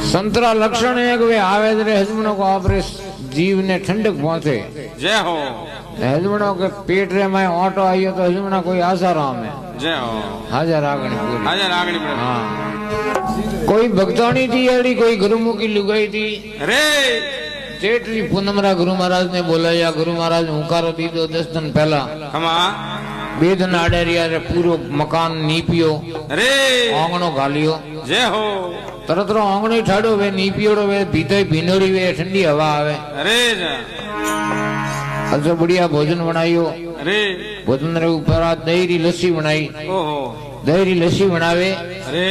संतरा लक्षण है कि वे आवे रे हजमनों को आपरे जीव ने ठंडक पहुंचे। जय हो। हजमनों के पेट रे में ऑटो आइयो तो हजमना कोई आसाराम है। जय हो। हाजर आगणी पूरी। हाजर आगणी पूरी। हाँ। कोई भक्तोनी थी अड़ी कोई गुरुमुखी लुगाई थी। रे जेटली पूनमरा गुरु महाराज ने बोला या गुरु महाराज हुंकारो दी दो 10 दिन पहला। कमा बेदन आडेरिया रे पूरो मकान नीपियो। रे आंगणो घालियो। जय हो। तरत रो आंगणो ठाडो वे नीपियोड़ो वे भीतर भीनोड़ी वे ठंडी हवा आवे। अरे जा अच्छा बढ़िया भोजन बनायो। अरे भोजन रे ऊपर आ दही लस्सी बनाई। ओहो दही लस्सी बनावे। अरे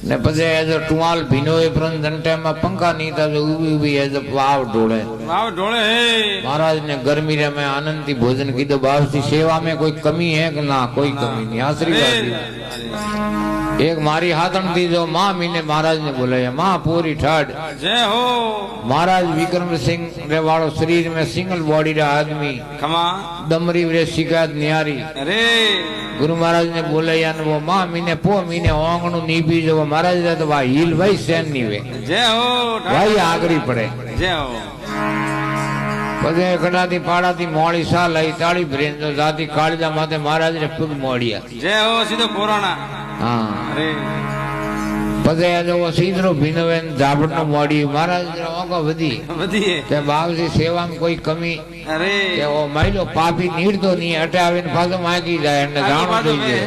ने पछे एजो टुवाल भीनो ए प्रन घंटे में पंखा नहीं था जो उबी उबी एजो वाव ढोले। वाव ढोले है। महाराज ने गर्मी रे में आनंदी भोजन की तो बाप की सेवा में कोई कमी है कि ना कोई कमी नहीं। आशीर्वाद एक मारी हाथन थी जो माँ मीने महाराज ने बोले माँ पूरी ठाड। जय हो। महाराज विक्रम सिंह रे वालो शरीर में सिंगल बॉडी रे आदमी खमा दमरी रे शिकायत नियारी। अरे गुरु महाराज ने बोले यान वो माँ मीने पो मीने ओंगणु नीबी जो महाराज रे तो भाई हिल भाई सहन नहीं वे। जय हो। भाई आगरी पड़े। जय हो। पदे कडाती पाड़ाती मोड़ी सा लाई ताड़ी ब्रेन जो जाती कालिदा माते महाराज ने पग मोड़िया। जय हो सीधो पुराना। हाँ अरे पदे जो वो सीधरो भीनवेन जाबड़नो मोड़ी महाराज ने ओको वधी वधी के बाप जी सेवा में कोई कमी। अरे के वो माइलो पापी नीरतो नहीं अटे आवेन फाजो मागी जाए ने जाणो थई जाए।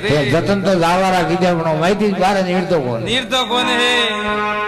ते जतन तो जावारा कीधे पण माइती बारे नीरतो कोने। नीरतो कोने है।